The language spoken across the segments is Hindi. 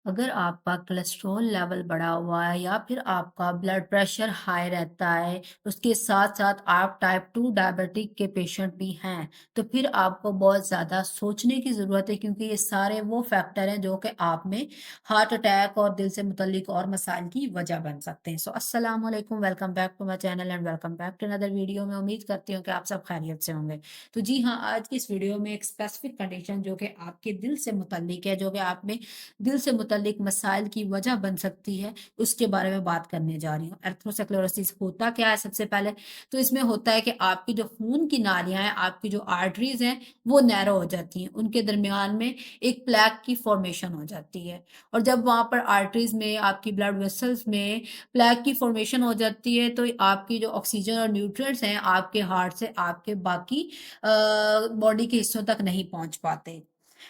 अगर आपका कोलेस्ट्रॉल लेवल बढ़ा हुआ है या फिर आपका ब्लड प्रेशर हाई रहता है, उसके साथ-साथ आप टाइप 2 डायबिटिक के पेशेंट भी हैं, तो फिर आपको बहुत ज़्यादा सोचने की ज़रूरत है क्योंकि ये सारे वो फैक्टर हैं जो कि आप में हार्ट अटैक और दिल से मुतल्लिक और मसाइल की वजह बन सकते हैं। सो अस्सलाम वालेकुम, welcome back to my channel and welcome back to another video. मैं उम्मीद करती हूँ कि आप सब खैरियत से होंगे। तो जी हाँ, आज की इस वीडियो में एक स्पेसिफिक कंडीशन जो कि आपके दिल से मुतल्लिक है, जो कि आप में दिल से मुतल्लिक मसाइल की वजह बन सकती है, उसके बारे में बात करने जा रही हूँ। एर्थरोस्क्लेरोसिस होता क्या है सबसे पहले? तो इसमें होता है कि आपकी जो खून की नालियाँ हैं, आपकी जो आर्टरीज़ हैं, वो नैरो हो जाती हैं। उनके दरमियान में एक प्लेक की फॉर्मेशन हो जाती है और जब वहाँ पर आर्टरीज़ में, आपकी ब्लड वेसल्स में प्लेक की फॉर्मेशन हो जाती है, तो आपकी जो ऑक्सीजन और न्यूट्रिएंट्स हैं, आपके हार्ट से आपके बाकी बॉडी के हिस्सों तक नहीं पहुँच पाते।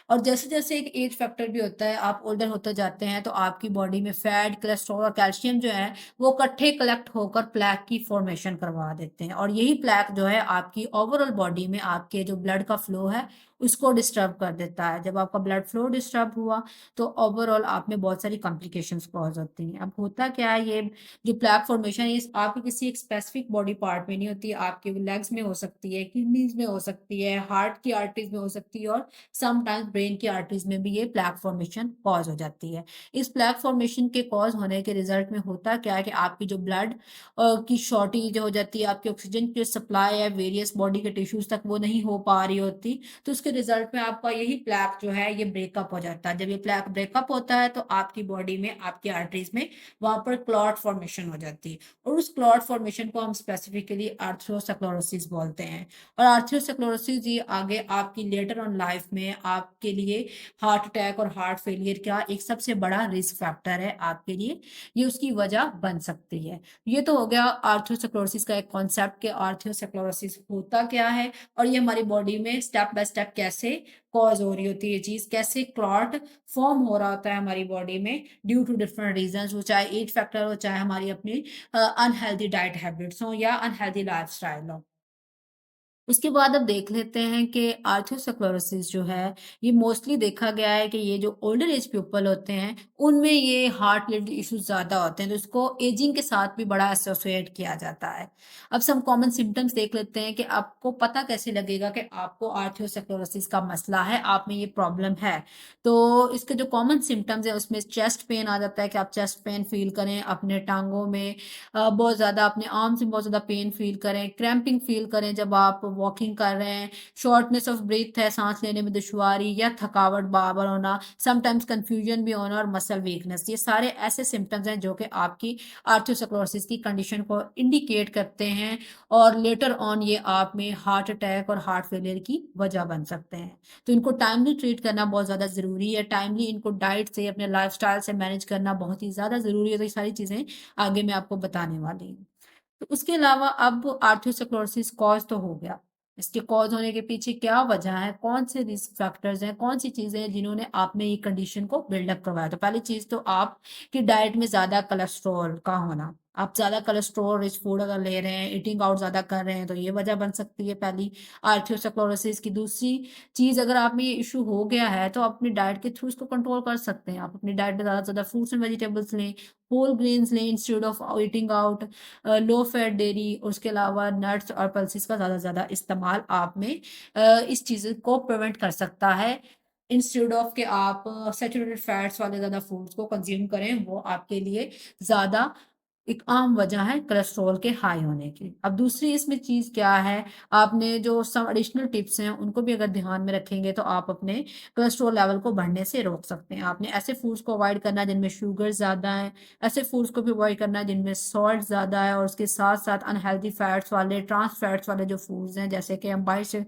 और जैसे-जैसे एक एज फैक्टर भी होता है, आप ओल्डर होते जाते हैं, तो आपकी बॉडी में फैट, कोलेस्ट्रॉल और कैल्शियम जो है, वो इकट्ठे कलेक्ट होकर प्लेक की फॉर्मेशन करवा देते हैं और यही प्लेक जो है आपकी ओवरऑल बॉडी में आपके जो ब्लड का फ्लो है, उसको डिस्टर्ब कर देता है। जब आपका ब्लड फ्लो डिस्टर्ब हुआ, तो ओवरऑल आप में बहुत सारी कॉम्प्लिकेशंस कॉज़ होती हैं। अब होता क्या है, ये जो प्लेक फॉर्मेशन है, इस आपके किसी एक स्पेसिफिक बॉडी पार्ट में नहीं होती, आपके लेग्स में हो सकती है, किडनीज़ में हो सकती है, हार्ट की आर्टरीज़ में हो सकती है और समटाइम्स ब्रेन की आर्टरीज में भी ये प्लेक फॉर्मेशन कॉज हो जाती है। इस प्लेक फॉर्मेशन के कॉज होने के रिजल्ट में होता क्या है कि आपकी जो ब्लड की शॉर्टेज हो जाती है, आपकी ऑक्सीजन की सप्लाई है वेरियस बॉडी के टिश्यूज तक वो नहीं हो पा रही होती, तो उसके रिजल्ट में आपका यही प्लेक जो है ये ब्रेकअप हो जाता है। जब ये प्लेक ब्रेकअप होता है तो आपकी बॉडी में, आपकी आर्टरीज में वहां पर क्लॉट फॉर्मेशन हो जाती है और उस क्लॉट फॉर्मेशन को हम स्पेसिफिकली आर्थ्रोस्क्लेरोसिस बोलते हैं। और आर्थ्रोस्क्लेरोसिस ये आगे आपकी लेटर ऑन लाइफ में आपके लिए हार्ट अटैक और हार्ट फेलियर का एक सबसे बड़ा रिस्क फैक्टर है आपके लिए, ये उसकी वजह बन सकती है। ये तो हो गया आर्थ्रोस्क्लेरोसिस का एक कॉन्सेप्ट कि आर्थ्रोस्क्लेरोसिस होता क्या है और ये हमारी बॉडी में स्टेप बाय स्टेप कैसे कॉज हो रही होती है, ये चीज़ कैसे क्लॉट फॉर्म हो रहा होता है हमारी बॉडी में ड्यू टू डिफरेंट रीजंस, वो चाहे एज फैक्टर हो, चाहे हमारी अपनी अनहेल्दी डाइट हैबिट्स हो या अनहेल्दी लाइफस्टाइल हो। उसके बाद अब देख लेते हैं कि आर्थ्रोस्क्लेरोसिस जो है, ये मोस्टली देखा गया है कि ये जो ओल्डर एज पीपल होते हैं, उनमें ये हार्ट रिलेटेड इश्यूज़ ज़्यादा होते हैं, तो इसको एजिंग के साथ भी बड़ा एसोसिएट किया जाता है। अब सम कॉमन सिम्पटम्स देख लेते हैं कि आपको पता कैसे लगेगा कि आपको आर्थ्रोस्क्लेरोसिस का मसला है, आप में ये प्रॉब्लम है। तो इसके जो कॉमन सिम्पटम्स हैं, उसमें चेस्ट पेन आ जाता है कि आप चेस्ट पेन फ़ील करें, अपने टाँगों में बहुत ज़्यादा अपने आर्म्स में बहुत ज़्यादा पेन फ़ील करें, क्रैम्पिंग फ़ील करें जब आप वॉकिंग कर रहे हैं, शॉर्टनेस ऑफ ब्रीथ है, साँस लेने में दुश्वारी या थकावट बार-बार होना, समटाइम्स कन्फ्यूजन भी होना और मसल वीकनेस। ये सारे ऐसे सिम्पटम्स हैं जो कि आपकी आर्थ्रोस्क्लेरोसिस की कंडीशन को इंडिकेट करते हैं और लेटर ऑन ये आप में हार्ट अटैक और हार्ट फेलियर की वजह बन सकते हैं। तो इनको टाइमली ट्रीट करना बहुत ज़्यादा ज़रूरी है, टाइमली इनको डाइट से, अपने लाइफ़स्टाइल से मैनेज करना बहुत ही ज़्यादा ज़रूरी है, तो ये सारी चीज़ें आगे मैं आपको बताने वाली हूँ। तो उसके अलावा अब आर्थ्रोस्क्लेरोसिस कॉज़ तो हो गया। इसके कॉज़ होने के पीछे क्या वजह है? कौन से रिस्क फैक्टर्स हैं? कौन-सी चीज़ें हैं जिन्होंने आप में ये कंडीशन को बिल्डअप करवाया? तो पहली चीज़ तो आपकी डाइट में ज़्यादा कोलेस्ट्रॉल का होना। आप ज़्यादा कोलेस्ट्रॉल रिच फूड अगर ले रहे हैं, ईटिंग आउट ज़्यादा कर रहे हैं, तो ये वजह बन सकती है पहली आर्थ्रोस्क्लेरोसिस की। दूसरी चीज़, अगर आप में ये इश्यू हो गया है, तो आप अपनी डाइट के थ्रू इसको कंट्रोल कर सकते हैं। आप अपनी डाइट में ज़्यादा से ज़्यादा फ्रूट्स एंड वेजिटेबल्स लें, होल ग्रेन्स लें instead of eating out, low fat dairy, उसके अलावा नट्स और पल्सेस का ज़्यादा से ज़्यादा इस्तेमाल आप में इस चीज़ को प्रिवेंट कर सकता है। इंस्टेड ऑफ कि आप सैचुरेटेड फैट्स वाले ज़्यादा फूड्स को कंज़्यूम करें, वो आपके लिए ज़्यादा एक आम वजह है कोलेस्ट्रॉल के हाई होने की। अब दूसरी इसमें चीज़ क्या है, आपने जो सम एडिशनल टिप्स हैं, उनको भी अगर ध्यान में रखेंगे, तो आप अपने कोलेस्ट्रॉल लेवल को बढ़ने से रोक सकते हैं। आपने ऐसे फूड्स को अवॉइड करना है जिनमें शुगर ज़्यादा है, ऐसे फूड्स को भी अवॉइड करना है जिनमें सॉल्ट ज़्यादा है और उसके साथ-साथ अनहेल्दी फैट्स वाले, ट्रांस फैट्स वाले जो फूड्स हैं, जैसे कि हम बाहर से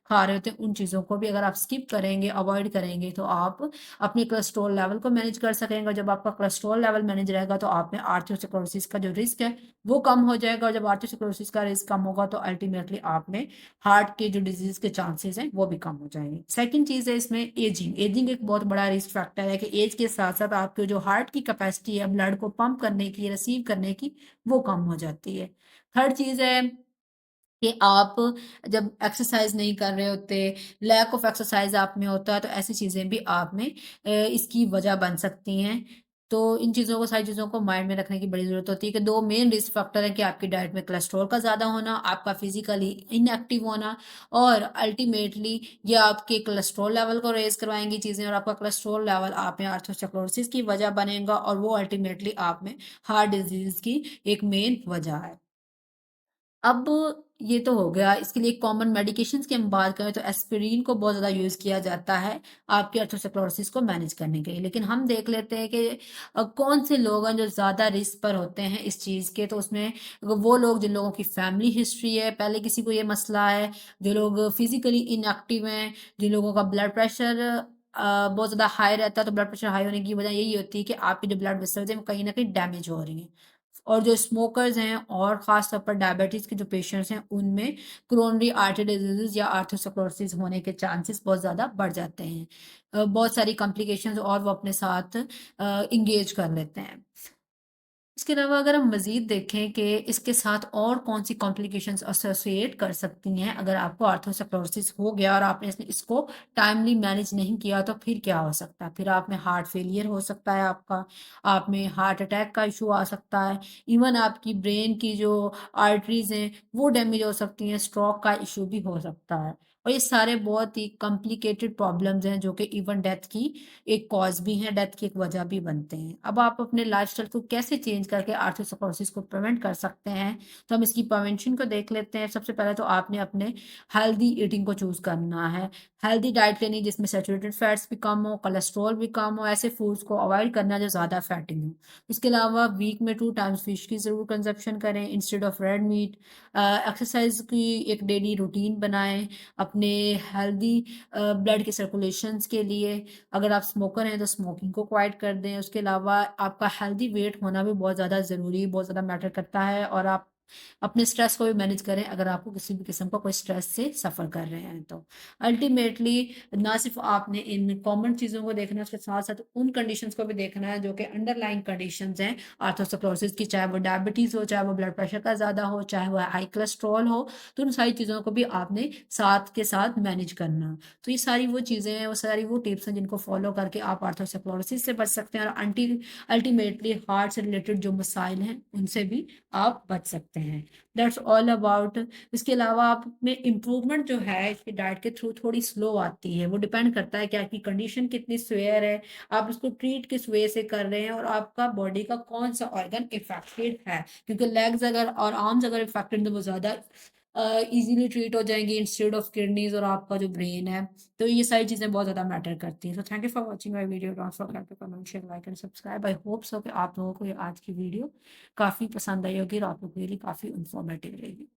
खा रहे होते हैं, उन चीज़ों को भी अगर आप स्किप करेंगे, अवॉइड करेंगे, तो आप अपने कोलेस्ट्रॉल लेवल को मैनेज कर सकेंगे और जब आपका कोलेस्ट्रॉल लेवल मैनेज रहेगा, तो आप में आर्थ्रोस्क्लेरोसिस का जो रिस्क है, वो कम हो जाएगा और जब आर्थ्रोस्क्लेरोसिस का रिस्क कम होगा, तो अल्टीमेटली आप में हार्ट के जो डिज़ीज़ के चांसेज़ हैं, वो भी कम हो जाएँगे। सेकंड चीज़ है इसमें एजिंग। एजिंग एक बहुत बड़ा रिस्क फैक्टर है कि एज के साथ-साथ आपके जो हार्ट की कैपेसिटी है, ब्लड को पंप करने की, रिसीव करने की, वो कम हो जाती है। थर्ड चीज़ है कि आप जब एक्सरसाइज़ नहीं कर रहे होते, लैक ऑफ एक्सरसाइज़ आप में होता है, तो ऐसी चीज़ें भी आप में इसकी वजह बन सकती हैं। तो इन चीज़ों को सारी चीज़ों को माइंड में रखने की बड़ी ज़रूरत होती है कि 2 मेन रिस्क फैक्टर हैं कि आपकी डाइट में कोलेस्ट्रॉल का ज़्यादा होना, आपका फिज़िकली इनएक्टिव होना और अल्टीमेटली ये आपके कोलेस्ट्रॉल लेवल को रेज़ करवाएँगी चीज़ें और आपका कोलेस्ट्रॉल लेवल आप में आर्थरोस्क्लेरोसिस की वजह बनेगा और वो अल्टीमेटली आप में हार्ट डिज़ीज़ की एक मेन वजह है। अब ये तो हो गया, इसके लिए कॉमन मेडिकेशंस की हम बात करें तो एस्पिरिन को बहुत ज़्यादा यूज़ किया जाता है, आपकी अर्थोस्क्लेरोसिस को मैनेज करने के लिए। लेकिन हम देख लेते हैं कि कौन से लोग हैं जो ज़्यादा रिस्क पर होते हैं इस चीज़ के, तो उसमें वो लोग जिन लोगों की फैमिली हिस्ट्री है, पहले किसी को ये मसला है, जो लोग फिज़िकली इनएक्टिव हैं, जिन लोगों का ब्लड प्रेशर बहुत ज़्यादा हाई रहता है, तो ब्लड प्रेशर हाई होने की वजह यही होती है कि आपकी जो ब्लड वेसल्स हैं, वो कहीं न कहीं डैमेज हो रही हैं। और जो स्मोकर्स हैं और ख़ास तौर पर डायबिटीज़ के जो पेशेंट्स हैं, उनमें कोरोनरी आर्टरी डिज़ीज़ेज़ या आर्थरोस्क्लेरोसिस होने के चांसेस बहुत ज़्यादा बढ़ जाते हैं। बहुत सारी कॉम्प्लिकेशंस और वो अपने साथ एंगेज कर लेते हैं। इसके अलावा अगर हम मज़ीद देखें कि इसके साथ और कौन-सी कॉम्प्लिकेशंस एसोसिएट कर सकती हैं, अगर आपको आर्थरोस्क्लेरोसिस हो गया और आपने इसको टाइमली मैनेज नहीं किया, तो फिर क्या हो सकता है? फिर आप में हार्ट फेलियर हो सकता है आपका, आप में हार्ट अटैक का इश्यू आ सकता है, इवन आपकी ब्रेन की जो आर्टरीज़ हैं, वो डैमेज हो सकती हैं, स्ट्रोक का इश्यू भी हो सकता है। और ये सारे बहुत ही कॉम्प्लिकेटेड प्रॉब्लम्स हैं, जो कि इवन डेथ की एक कॉज़ भी हैं, डेथ की एक वजह भी बनते हैं। अब आप अपने लाइफ़स्टाइल को कैसे चेंज करके आर्थरोस्क्लेरोसिस को प्रिवेंट कर सकते हैं? तो हम इसकी प्रिवेंशन को देख लेते हैं। सबसे पहले तो आपने अपने हेल्दी ईटिंग को चूज़ करना है। हेल्दी डाइट लेनी जिसमें सैचुरेटेड फैट्स भी कम हो, कोलेस्ट्रॉल भी कम हो, ऐसे फूड्स को अवॉइड करना जो ज़्यादा फैटी हों। इसके अलावा वीक में 2 टाइम्स फिश की ज़रूर कंज़प्शन करें instead of red meat. Exercise की एक डेली रूटीन बनाएँ अपने हेल्दी ब्लड के सर्कुलेशंस के लिए। अगर आप स्मोकर हैं तो स्मोकिंग को अवॉइड कर दें। उसके अलावा आपका हेल्दी वेट होना भी बहुत ज़्यादा ज़रूरी, बहुत ज़्यादा मैटर करता है और आप अपने स्ट्रेस को भी मैनेज करें अगर आपको किसी भी किस्म का कोई स्ट्रेस से सफ़र कर रहे हैं तो। अल्टीमेटली ना सिर्फ़ आपने इन कॉमन चीज़ों को देखना है, उसके साथ-साथ उन कंडीशंस को भी देखना है जो कि अंडरलाइंग कंडीशंस हैं आर्थरोस्क्लेरोसिस की, चाहे वो डायबिटीज़ हो, चाहे वो ब्लड प्रेशर का ज़्यादा हो, चाहे वो हाई कोलेस्ट्रॉल हो, तो उन सारी चीज़ों को भी आपने साथ के साथ मैनेज करना। तो ये सारी वो चीज़ें हैं, वो सारी वो टिप्स हैं जिनको फ़ॉलो करके आप आर्थरोस्क्लेरोसिस से बच सकते हैं और अल्टीमेटली हार्ट से रिलेटेड जो मसाइल हैं, उनसे भी आप बच सकते हैं। That's all about. इसके अलावा आप में इम्प्रूवमेंट जो है इसकी डाइट के थ्रू थोड़ी स्लो आती है। वो डिपेंड करता है कि आपकी कंडीशन कितनी सीवियर है, आप उसको ट्रीट किस वे से कर रहे हैं और आपका बॉडी का कौन-सा ऑर्गन इफ़ेक्टेड है। क्योंकि लेग्स अगर और आर्म्स अगर इफ़ेक्टेड तो वो ज़्यादा ईज़िली ट्रीट हो जाएँगी इंस्टेड ऑफ किडनीज़ और आपका जो ब्रेन है। तो ये सारी चीज़ें बहुत ज़्यादा मैटर करती हैं। So thank you for watching my video. Don't forget to comment, share, like and subscribe. I hope so कि आप लोगों को ये आज की वीडियो काफ़ी पसंद आई होगी और आप लोगों के लिए काफ़ी इन्फॉर्मेटिव रहेगी।